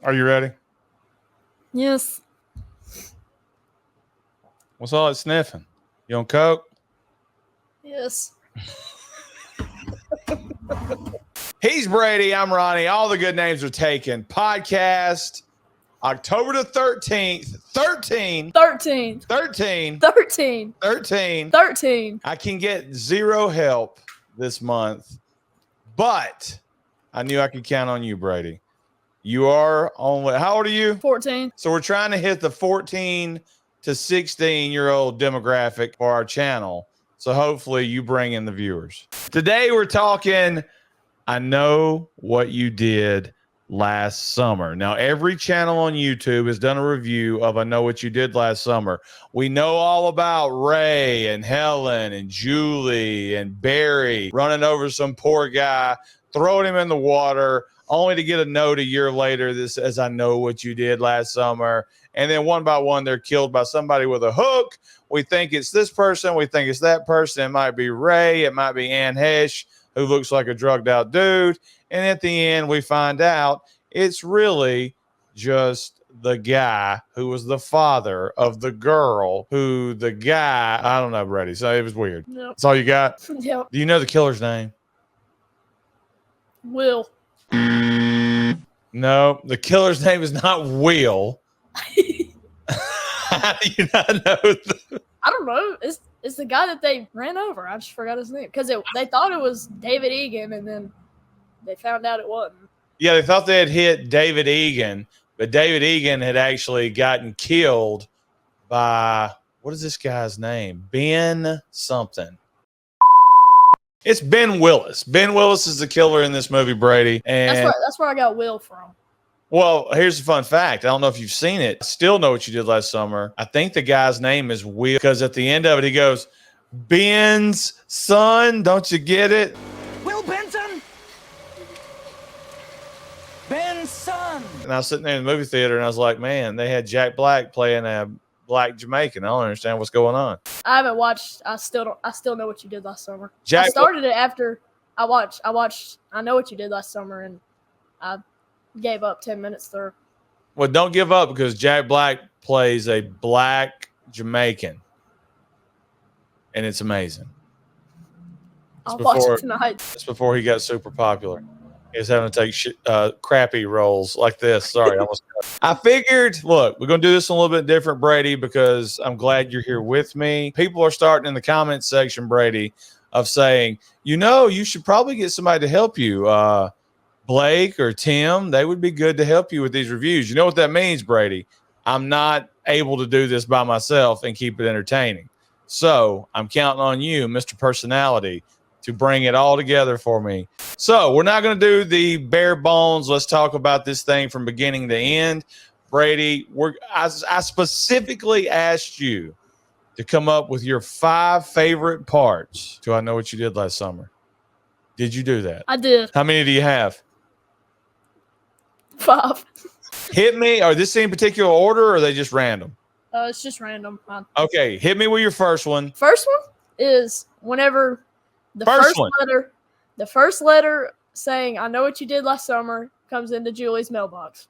Are you ready? Yes. What's all that sniffing? You on coke? Yes. He's Brady. I'm Ronnie. All the good names are taken. Podcast October the 13th. 13. 13. 13. 13. 13. 13. I can get zero help this month, but I knew I could count on you, Brady. You are on, how old are you? 14. So we're trying to hit the 14 to 16-year-old demographic for our channel. So hopefully you bring in the viewers. Today we're talking, I know what you did last summer. Now, every channel on YouTube has done a review of I know what you did last summer. We know all about Ray and Helen and Julie and Barry running over some poor guy, throwing him in the water, only to get a note a year later that says, I know what you did last summer. And then one by one, they're killed by somebody with a hook. We think it's this person. We think it's that person. It might be Ray. It might be Ann Hesh, who looks like a drugged out dude. And at the end, we find out it's really just the guy who was the father of the girl who the guy, I don't know, Brady. So it was weird. Yep. That's all you got? Yep. Do you know the killer's name? Will. No, the killer's name is not Will. How do you not know? I don't know. It's the guy that they ran over. I just forgot his name because they thought it was David Egan, and then they found out it wasn't. Yeah, they thought they had hit David Egan, but David Egan had actually gotten killed by, what is this guy's name? Ben something. It's Ben Willis. Ben Willis is the killer in this movie, Brady. And That's where I got Will from. well, here's a fun fact. I don't know if you've seen it. I still know what you did last summer. I think the guy's name is Will because at the end of it, he goes, Ben's son. Don't you get it? Will Benson? Ben's son. And I was sitting there in the movie theater and I was like, man, they had Jack Black playing a black Jamaican. I don't understand what's going on. I haven't watched. I still know what you did last summer. Jack I started it after I watched. I know what you did last summer, and I gave up 10 minutes through. Well, don't give up because Jack Black plays a black Jamaican, and it's amazing. I'll watch it tonight. It's before he got super popular. He was having to take crappy roles like this. Sorry, I figured, look, we're going to do this a little bit different, Brady, because I'm glad you're here with me. People are starting in the comments section, Brady, of saying, you should probably get somebody to help you. Blake or Tim, they would be good to help you with these reviews. You know what that means, Brady? I'm not able to do this by myself and keep it entertaining. So I'm counting on you, Mr. Personality, to bring it all together for me. So we're not going to do the bare bones. Let's talk about this thing from beginning to end. Brady, I specifically asked you to come up with your 5 favorite parts to I Know What You Did Last Summer. Did you do that? I did. How many do you have? 5. Hit me. Are this in particular order or are they just random? It's just random. Okay, hit me with your first one. First one is whenever the first letter saying "I know what you did last summer" comes into Julie's mailbox.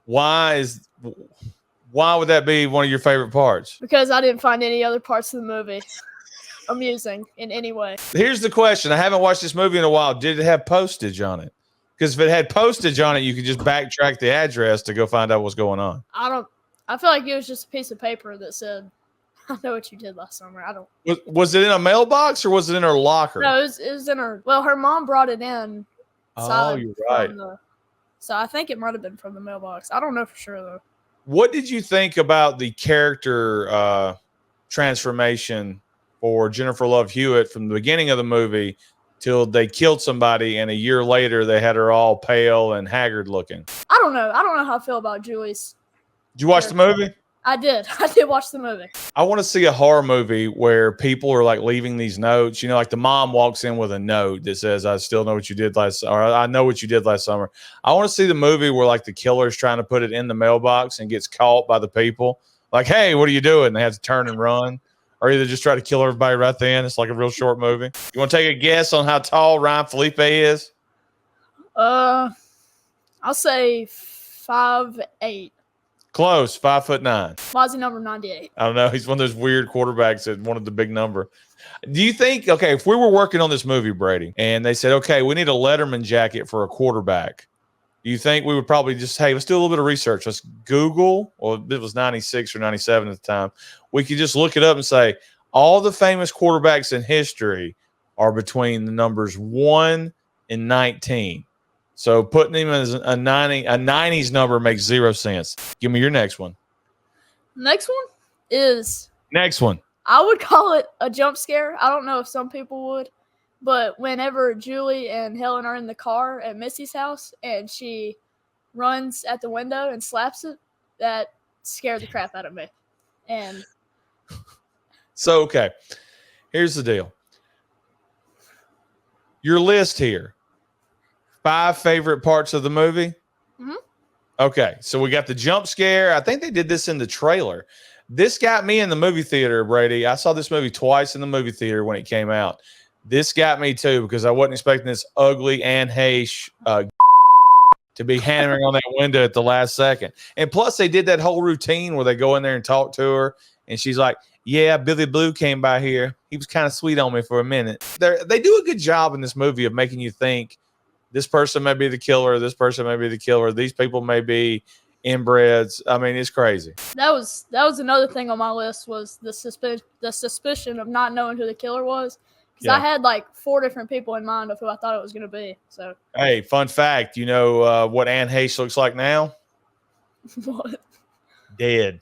Why would that be one of your favorite parts? Because I didn't find any other parts of the movie amusing in any way. Here's the question. I haven't watched this movie in a while. Did it have postage on it? Because if it had postage on it, you could just backtrack the address to go find out what's going on. I feel like it was just a piece of paper that said, I know what you did last summer. Was it in a mailbox or was it in her locker? No, it was in her. Well, her mom brought it in. Oh, you're right. So I think it might have been from the mailbox. I don't know for sure, though. What did you think about the character transformation for Jennifer Love Hewitt from the beginning of the movie till they killed somebody and a year later they had her all pale and haggard looking? I don't know. I don't know how I feel about Julie's. Did you watch the movie? I did. I did watch the movie. I want to see a horror movie where people are like leaving these notes. Like the mom walks in with a note that says, I still know what you did last, or I know what you did last summer. I want to see the movie where like the killer's trying to put it in the mailbox and gets caught by the people. Like, hey, what are you doing? They have to turn and run. Or either just try to kill everybody right then. It's like a real short movie. You want to take a guess on how tall Ryan Felipe is? I'll say 5'8". Close, 5'9". Why is he number 98? I don't know. He's one of those weird quarterbacks that wanted the big number. Do you think, okay, if we were working on this movie, Brady, and they said, okay, we need a Letterman jacket for a quarterback, do you think we would probably just, hey, let's do a little bit of research. Let's Google, well, it was 96 or 97 at the time. We could just look it up and say, all the famous quarterbacks in history are between the numbers 1 and 19. So putting him as a 90s number makes zero sense. Give me your next one. Next one is. Next one. I would call it a jump scare. I don't know if some people would, but whenever Julie and Helen are in the car at Missy's house and she runs at the window and slaps it, that scared the crap out of me. And so, okay, here's the deal. Your list here. 5 favorite parts of the movie. Mm-hmm. Okay, so we got the jump scare. I think they did this in the trailer. This got me in the movie theater, Brady. I saw this movie twice in the movie theater when it came out. This got me too because I wasn't expecting this ugly Anne Heche to be hammering on that window at the last second. And plus, they did that whole routine where they go in there and talk to her, and she's like, "Yeah, Billy Blue came by here. He was kind of sweet on me for a minute." They do a good job in this movie of making you think this person may be the killer, this person may be the killer, these people may be inbreds. I mean, it's crazy. That was another thing on my list was the suspicion of not knowing who the killer was. Because I had like 4 different people in mind of who I thought it was going to be. So, hey, fun fact, you know what Anne Heche looks like now? What? Dead.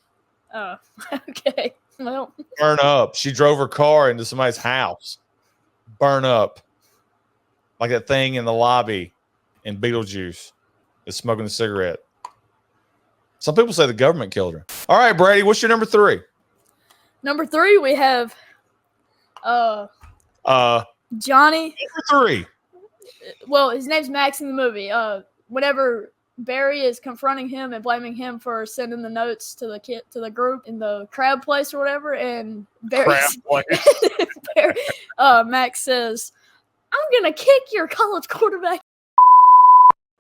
Oh, okay. Well, burn up. She drove her car into somebody's house. Burn up. Like that thing in the lobby in Beetlejuice is smoking a cigarette. Some people say the government killed her. All right, Brady, what's your number 3? Number 3, we have Johnny. Number 3. Well, his name's Max in the movie. Whenever Barry is confronting him and blaming him for sending the notes to the group in the crab place or whatever, and Max says, "I'm gonna kick your college quarterback."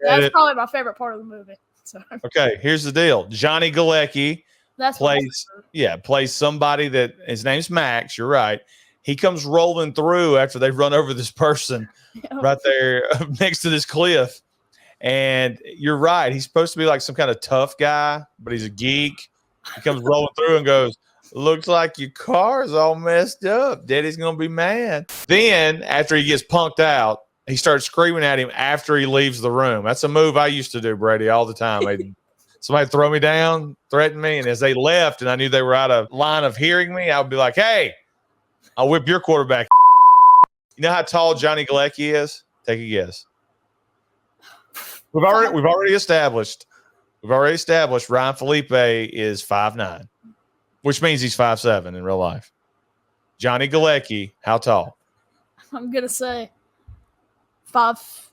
That's probably my favorite part of the movie. So. Okay, here's the deal. Johnny Galecki plays somebody that his name's Max. You're right. He comes rolling through after they run over this person right there next to this cliff. And you're right. He's supposed to be like some kind of tough guy, but he's a geek. He comes rolling through and goes, "Looks like your car's all messed up. Daddy's going to be mad." Then after he gets punked out, he starts screaming at him after he leaves the room. That's a move I used to do, Brady, all the time. Somebody throw me down, threaten me, and as they left and I knew they were out of line of hearing me, I would be like, "Hey, I'll whip your quarterback." You know how tall Johnny Galecki is? Take a guess. We've already established Ryan Felipe is 5'9", which means he's 5'7" in real life. Johnny Galecki, how tall? I'm gonna say 5'7".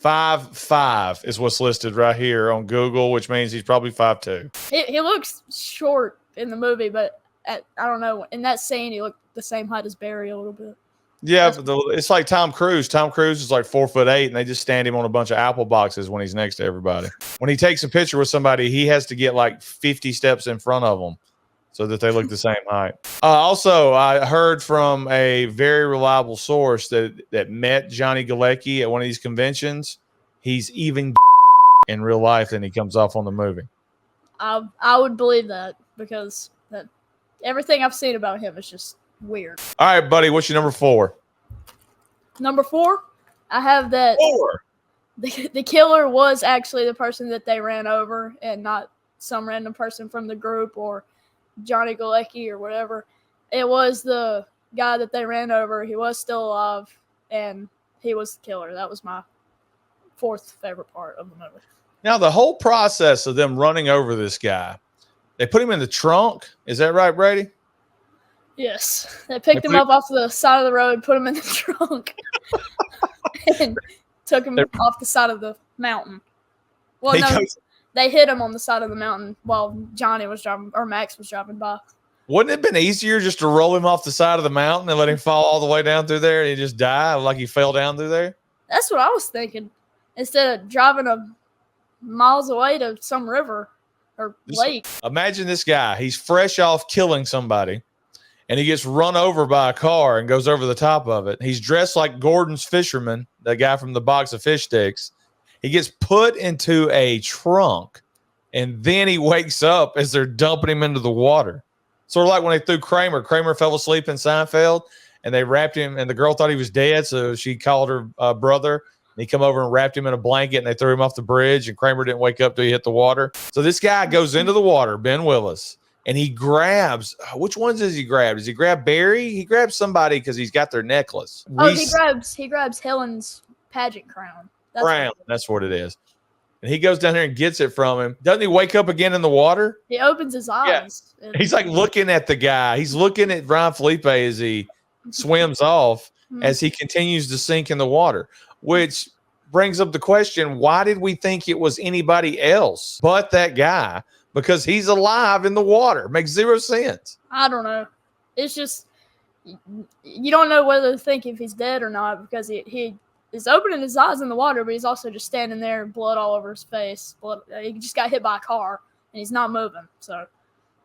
5'5" is what's listed right here on Google, which means he's probably 5'2". He looks short in the movie, but I don't know. In that scene, he looked the same height as Barry a little bit. Yeah, but it's like Tom Cruise. Tom Cruise is like 4'8", and they just stand him on a bunch of apple boxes when he's next to everybody. When he takes a picture with somebody, he has to get like 50 steps in front of them so that they look the same height. Also, I heard from a very reliable source that met Johnny Galecki at one of these conventions. He's even in real life than he comes off on the movie. I would believe that because everything I've seen about him is just weird. All right, buddy. What's your number 4? Number 4, I have that 4. The killer was actually the person that they ran over and not some random person from the group or Johnny Galecki or whatever. It was the guy that they ran over. He was still alive, and he was the killer. That was my 4th favorite part of the movie. Now, the whole process of them running over this guy, they put him in the trunk. Is that right, Brady? Yes. They picked him up off the side of the road, put him in the trunk, and took him off the side of the mountain. Well, they hit him on the side of the mountain while Johnny was driving, or Max was driving by. Wouldn't it have been easier just to roll him off the side of the mountain and let him fall all the way down through there and he just die like he fell down through there? That's what I was thinking. Instead of driving a miles away to some river or lake. Imagine this guy. He's fresh off killing somebody, and he gets run over by a car and goes over the top of it. He's dressed like Gordon's fisherman, the guy from the box of fish sticks. He gets put into a trunk, and then he wakes up as they're dumping him into the water. Sort of like when they threw Kramer. Kramer fell asleep in Seinfeld, and they wrapped him, and the girl thought he was dead, so she called her brother, and he come over and wrapped him in a blanket, and they threw him off the bridge, and Kramer didn't wake up till he hit the water. So this guy goes into the water, Ben Willis, and he grabs, which ones does he grab? Does he grab Barry? He grabs somebody because he's got their necklace. He grabs Helen's pageant crown. That's what it is. And he goes down there and gets it from him. Doesn't he wake up again in the water? He opens his eyes. Yeah. He's like looking at the guy. He's looking at Ryan Felipe as he swims off, as he continues to sink in the water, which brings up the question, why did we think it was anybody else but that guy? Because he's alive in the water. Makes zero sense. I don't know. It's just, you don't know whether to think if he's dead or not, because he is opening his eyes in the water, but he's also just standing there, blood all over his face. He just got hit by a car, and he's not moving. So,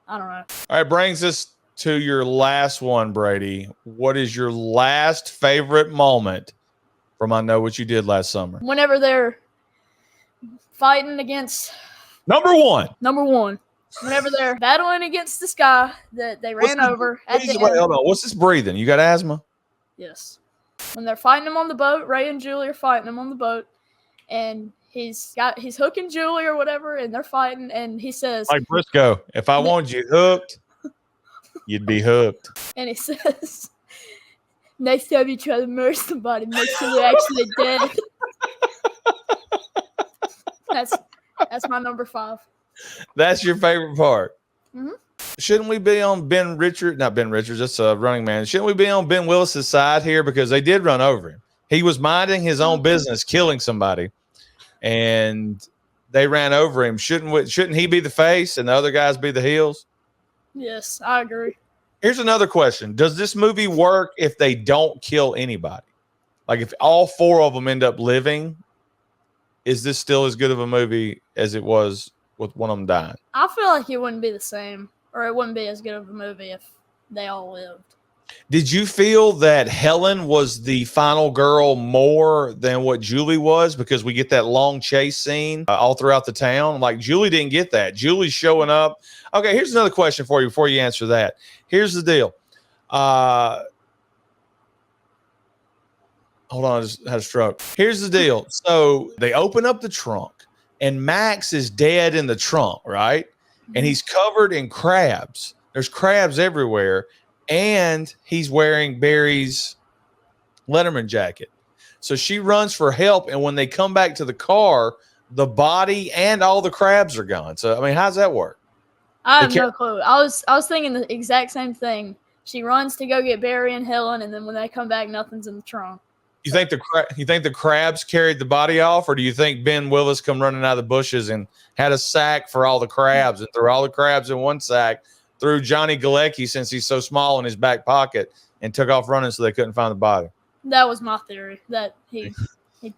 I don't know. All right, brings us to your last one, Brady. What is your last favorite moment from I Know What You Did Last Summer? Whenever they're fighting against... Number one. Whenever they're battling against this guy that they ran over at the end. Hold on. What's this breathing? You got asthma? Yes. When they're fighting him on the boat, Ray and Julie are fighting him on the boat, and he's hooking Julie or whatever, and they're fighting, and he says, like Briscoe, if I wanted you hooked, you'd be hooked. And he says, next time you try to murder somebody, make sure they're actually dead. That's my number 5. That's your favorite part. Mm-hmm. Shouldn't we be on not Ben Richards, that's a running man. Shouldn't we be on Ben Willis's side here? Because they did run over him. He was minding his own business, killing somebody, and they ran over him. Shouldn't he be the face and the other guys be the heels? Yes, I agree. Here's another question. Does this movie work if they don't kill anybody? Like if all 4 of them end up living, is this still as good of a movie as it was with one of them dying? I feel like it wouldn't be the same, or it wouldn't be as good of a movie if they all lived. Did you feel that Helen was the final girl more than what Julie was? Because we get that long chase scene all throughout the town. Like Julie didn't get that. Julie's showing up. Okay, here's another question for you before you answer that. Here's the deal. Hold on, I just had a stroke. Here's the deal. So they open up the trunk, and Max is dead in the trunk, right? And he's covered in crabs. There's crabs everywhere. And he's wearing Barry's Letterman jacket. So she runs for help. And when they come back to the car, the body and all the crabs are gone. So, I mean, how's that work? I have no clue. I was thinking the exact same thing. She runs to go get Barry and Helen, and then when they come back, nothing's in the trunk. You think the crabs carried the body off, or do you think Ben Willis come running out of the bushes and had a sack for all the crabs and threw all the crabs in one sack, threw Johnny Galecki, since he's so small, in his back pocket and took off running so they couldn't find the body? That was my theory, that he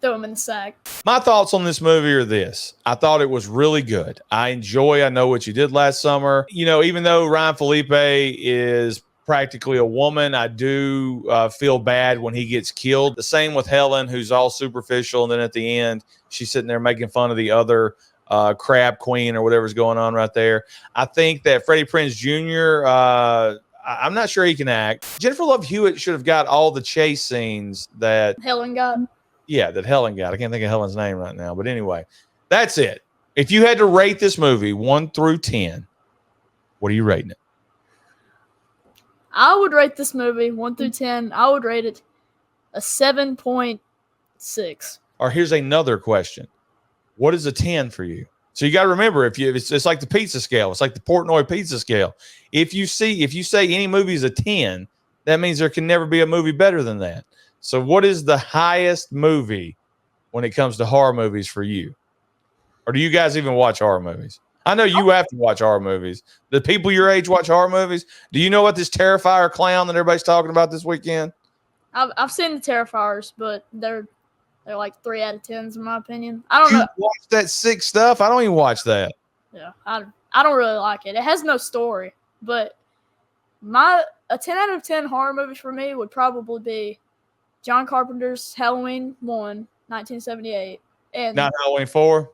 threw him in the sack. My thoughts on this movie are this. I thought it was really good. I Know What You Did Last Summer. You know, even though Ryan Felipe is practically a woman, I do feel bad when he gets killed. The same with Helen, who's all superficial, and then at the end, she's sitting there making fun of the other crab queen or whatever's going on right there. I think that Freddie Prinze Jr., I'm not sure he can act. Jennifer Love Hewitt should have got all the chase scenes that Helen got. Yeah, that Helen got. I can't think of Helen's name right now. But anyway, that's it. If you had to rate this movie 1 through 10, what are you rating it? I would rate this movie 1 through 10. I would rate it a 7.6. Or here's another question. What is a 10 for you? So you got to remember, it's like the pizza scale. It's like the Portnoy pizza scale. If you say any movie is a 10, that means there can never be a movie better than that. So what is the highest movie when it comes to horror movies for you? Or do you guys even watch horror movies? I know you have to watch horror movies. The people your age watch horror movies. Do you know what this Terrifier clown that everybody's talking about this weekend? I've seen the Terrifiers, but they're They're like 3 out of 10s in my opinion. I don't You know. watch that sick stuff? I don't even watch that. Yeah, I don't really like it. It has no story, but a 10 out of 10 horror movie for me would probably be John Carpenter's Halloween 1, 1978, and Not Halloween 4?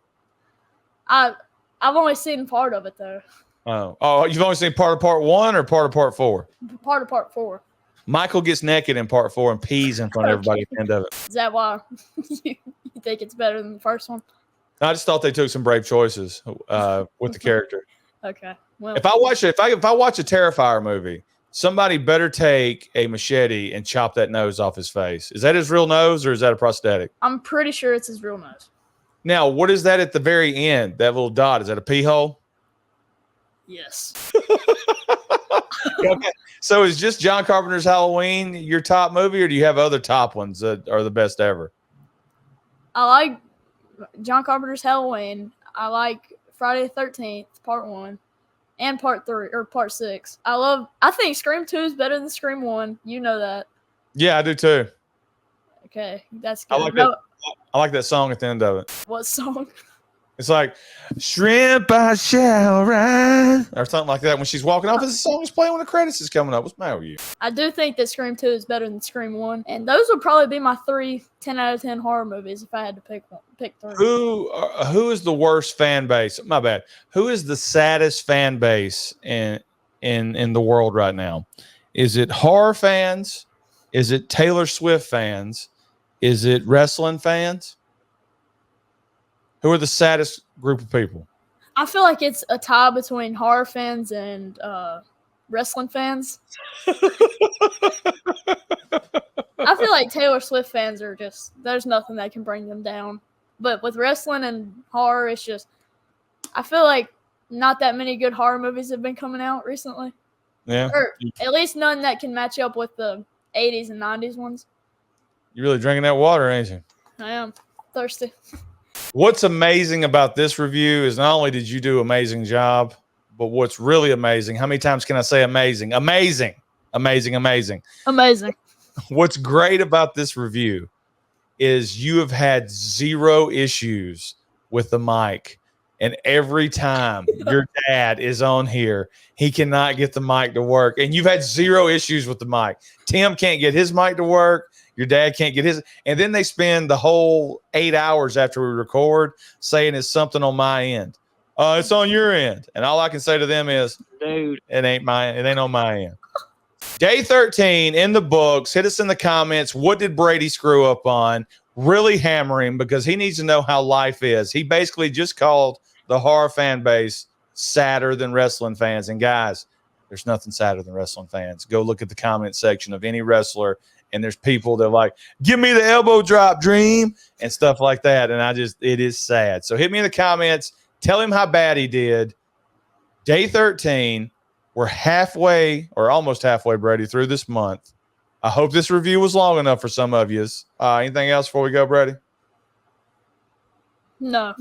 I've only seen part of it though. Oh, you've only seen part of part 1 or part of part 4? Part of part 4. Michael gets naked in part 4 and pees in front of everybody at the end of it. Is that why you think it's better than the first one? I just thought they took some brave choices with the character. Okay. Well, If I watch a Terrifier movie, somebody better take a machete and chop that nose off his face. Is that his real nose or is that a prosthetic? I'm pretty sure it's his real nose. Now, what is that at the very end? That little dot, is that a pee hole? Yes. Okay. So is just John Carpenter's Halloween your top movie, or do you have other top ones that are the best ever? I like John Carpenter's Halloween. I like Friday the 13th, part 1, and part 3 or part 6. I think Scream 2 is better than Scream 1. You know that. Yeah, I do too. Okay, that's good. I like that song at the end of it. What song? It's like, shrimp I shall rise, or something like that. When she's walking off, as the song is playing when the credits is coming up. What's the matter with you? I do think that Scream 2 is better than Scream 1. And those would probably be my 3 10 out of 10 horror movies if I had to pick 3. Who is the worst fan base? My bad. Who is the saddest fan base in the world right now? Is it horror fans? Is it Taylor Swift fans? Is it wrestling fans? Who are the saddest group of people? I feel like it's a tie between horror fans and wrestling fans. I feel like Taylor Swift fans are just, there's nothing that can bring them down. But with wrestling and horror, it's just, I feel like not that many good horror movies have been coming out recently. Yeah. Or at least none that can match up with the 80s and 90s ones. You're really drinking that water, ain't you? I am thirsty. What's amazing about this review is not only did you do an amazing job, but what's really amazing, how many times can I say amazing? Amazing, amazing, amazing. Amazing. What's great about this review is you have had 0 issues with the mic. And every time your dad is on here, he cannot get the mic to work. And you've had 0 issues with the mic. Tim can't get his mic to work. Your dad can't get his. And then they spend the whole 8 hours after we record saying it's something on my end. It's on your end. And all I can say to them is, dude, it ain't on my end. Day 13 in the books. Hit us in the comments. What did Brady screw up on? Really hammer him because he needs to know how life is. He basically just called the horror fan base sadder than wrestling fans. And guys, there's nothing sadder than wrestling fans. Go look at the comment section of any wrestler, and there's people that are like, give me the elbow drop, Dream, and stuff like that. And it is sad. So hit me in the comments. Tell him how bad he did. Day 13. We're halfway or almost halfway, Brady, through this month. I hope this review was long enough for some of you. Anything else before we go, Brady? No.